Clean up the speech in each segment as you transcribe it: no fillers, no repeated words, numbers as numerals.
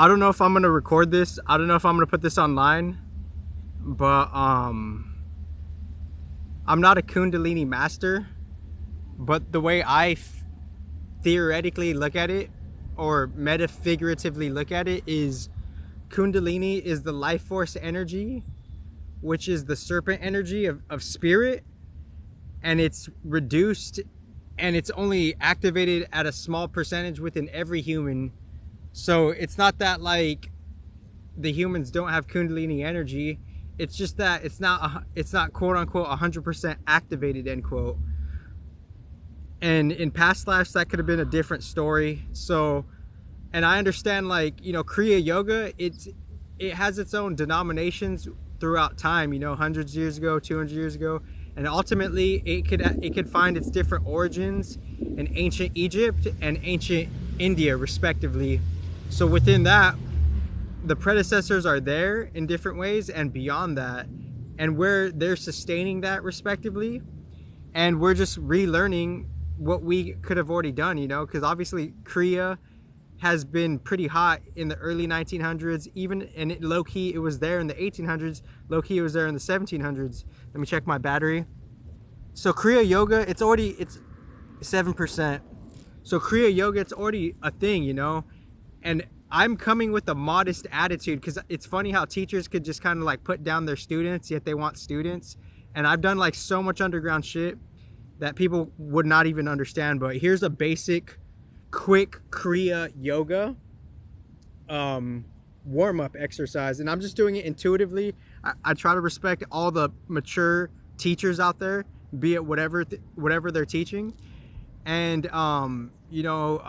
I don't know if I'm gonna record this. I don't know if I'm gonna put this online, but I'm not a Kundalini master. But the way I theoretically look at it, or metafiguratively look at it, is Kundalini is the life force energy, which is the serpent energy of spirit, and it's reduced and it's only activated at a small percentage within every human. So it's not that like the humans don't have Kundalini energy. It's just that it's not quote unquote 100% activated, end quote. And in past lives that could have been a different story. So, and I understand, like, you know, Kriya yoga, it has its own denominations throughout time, you know, hundreds of years ago, 200 years ago, and ultimately it could find its different origins in ancient Egypt and ancient India respectively. So within that, the predecessors are there in different ways and beyond that, and where they're sustaining that respectively, and we're just relearning what we could have already done, you know, because obviously Kriya has been pretty hot in the early 1900s, even, and low-key it was there in the 1800s, low-key it was there in the 1700s. Let me check my battery. So Kriya yoga, it's 7%. So Kriya yoga, it's already a thing, you know, and I'm coming with a modest attitude, because it's funny how teachers could just kind of like put down their students, yet they want students. And I've done like so much underground shit that people would not even understand. But here's a basic, quick Kriya yoga warm-up exercise, and I'm just doing it intuitively. I try to respect all the mature teachers out there, be it whatever they're teaching. And you know,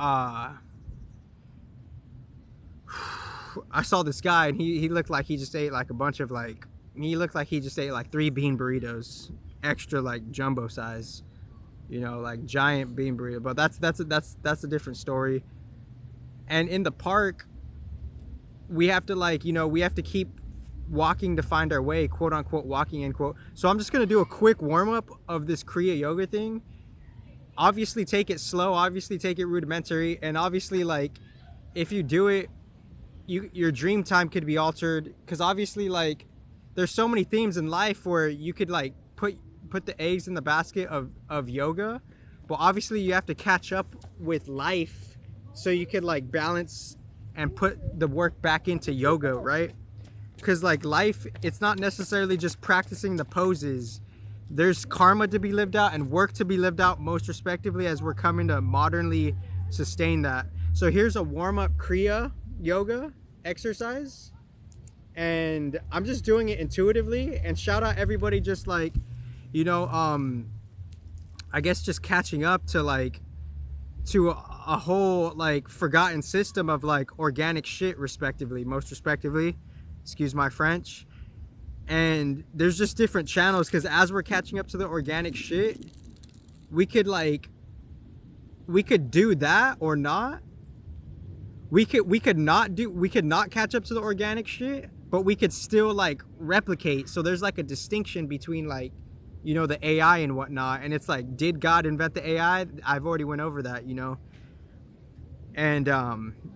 I saw this guy, and he looked like he just ate like a bunch of like, he looked like he just ate like 3 bean burritos, extra like jumbo size, you know, like giant bean burrito. But that's a different story. And in the park, we have to, like, you know, we have to keep walking to find our way, quote unquote walking, end quote. So I'm just gonna do a quick warm-up of this Kriya yoga thing. Obviously take it slow, obviously take it rudimentary, and obviously, like, if you do it, your dream time could be altered, because obviously, like, there's so many themes in life where you could like put the eggs in the basket of yoga, but obviously you have to catch up with life so you could like balance and put the work back into yoga, right? Because like life, it's not necessarily just practicing the poses. There's karma to be lived out and work to be lived out, most respectively, as we're coming to modernly sustain that. So here's a warm-up Kriya yoga exercise, and I'm just doing it intuitively. And shout out everybody just like, you know, I guess just catching up to like a whole like forgotten system of like organic shit respectively, most respectively, excuse my French. And there's just different channels, because as we're catching up to the organic shit, we could do that or not. We could not catch up to the organic shit, but we could still like replicate. So there's like a distinction between, like, you know, the AI and whatnot. And it's like, did God invent the AI? I've already went over that, you know. And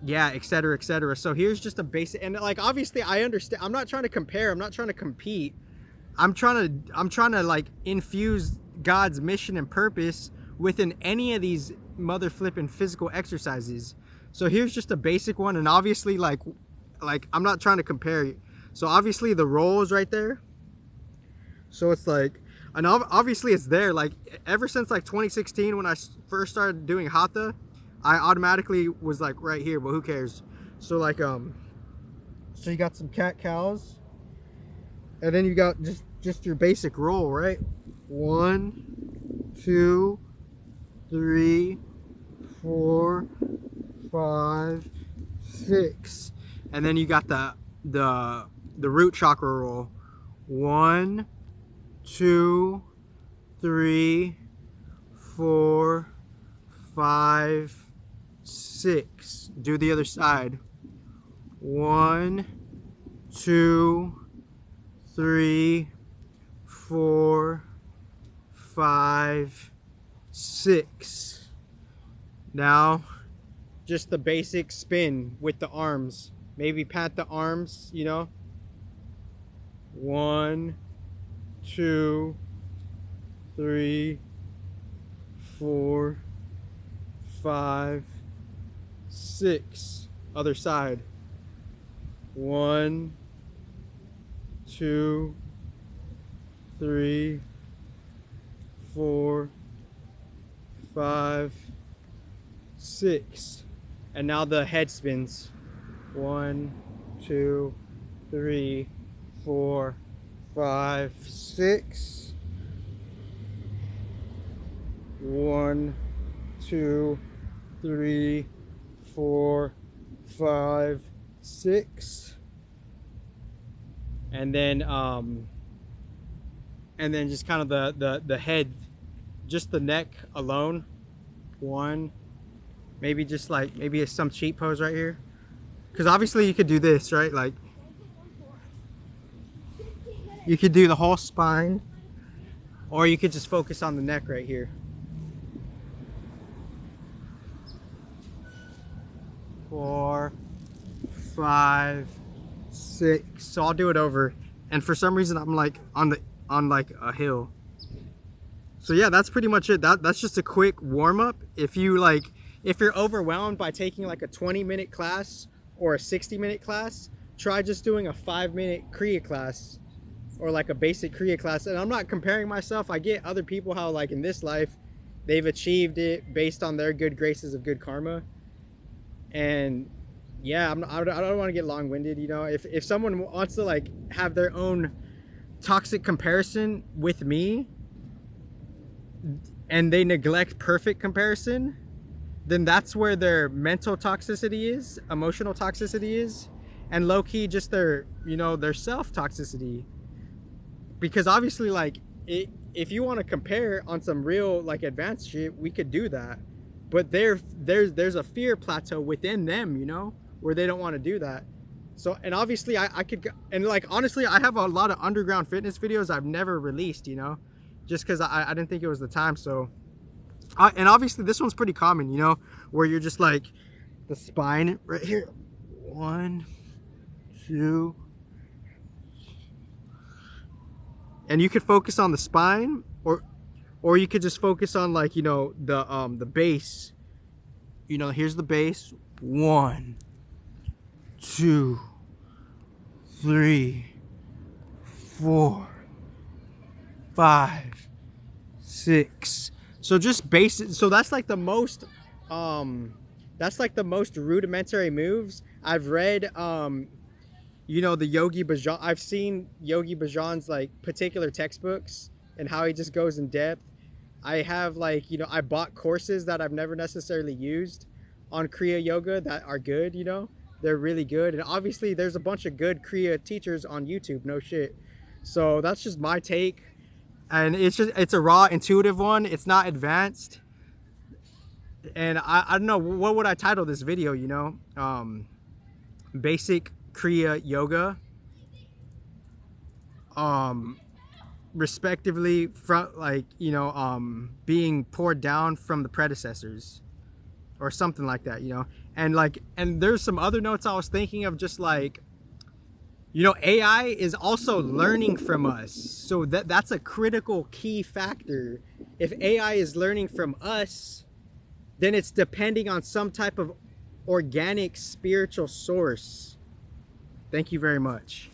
yeah, etc, etc. So here's just a basic, and like obviously I understand, I'm not trying to compare, I'm not trying to compete, I'm trying to like infuse God's mission and purpose within any of these mother flipping physical exercises. So here's just a basic one, and obviously like I'm not trying to compare. So obviously the roll is right there, so it's like, and obviously it's there like ever since like 2016 when I first started doing hatha. I automatically was like right here, but who cares? So like so you got some cat cows, and then you got just your basic roll, right? 1, 2, 3, 4, 5, 6, and then you got the root chakra roll. 1, 2, 3, 4, 5, 6. Do the other side. 1, 2, 3, 4, 5, 6. Now just the basic spin with the arms. Maybe pat the arms, you know. 1, 2, 3, 4, 5, 6. Other side. 1, 2, 3, 4, 5, 6. And now the head spins. 1, 2, 3, 4, 5, 6. 1, 2, 3, 4, 5, 6. And then just kind of the head, just the neck alone. 1, maybe just like maybe it's some cheat pose right here, because obviously you could do this, right? Like you could do the whole spine, or you could just focus on the neck right here. 4, 5, 6. So I'll do it over, and for some reason I'm like on like a hill. So yeah, that's pretty much it. That's just a quick warm-up. If you're overwhelmed by taking like a 20-minute class or a 60-minute class, try just doing a 5-minute Kriya class, or like a basic Kriya class. And I'm not comparing myself. I get other people how like in this life they've achieved it based on their good graces of good karma. And yeah, I don't want to get long-winded, you know. If someone wants to like have their own toxic comparison with me and they neglect perfect comparison, then that's where their mental toxicity is, emotional toxicity is, and low-key just their, you know, their self-toxicity. Because obviously, like, if you want to compare on some real like advanced shit, we could do that. But there's a fear plateau within them, you know, where they don't want to do that. So, and obviously I could, and like, honestly, I have a lot of underground fitness videos I've never released, you know, just because I didn't think it was the time. So, and obviously this one's pretty common, you know, where you're just like the spine right here. 1, 2. And you could focus on the spine, or you could just focus on, like, you know, the base. You know, here's the base. 1, 2, 3, 4, 5, 6. So just basic. So that's like the most rudimentary moves. I've read you know, the Yogi Bhajan. I've seen Yogi Bhajan's like particular textbooks and how he just goes in depth. I have, like, you know, I bought courses that I've never necessarily used on Kriya Yoga that are good, you know. They're really good. And obviously there's a bunch of good Kriya teachers on YouTube, no shit. So that's just my take. And it's a raw, intuitive one. It's not advanced. And I don't know, what would I title this video, you know? Basic Kriya Yoga. Respectively, from, like, you know, being poured down from the predecessors, or something like that, you know. And like, and there's some other notes I was thinking of, just like, you know, AI is also learning from us, so that's a critical key factor. If AI is learning from us, then it's depending on some type of organic spiritual source. Thank you very much.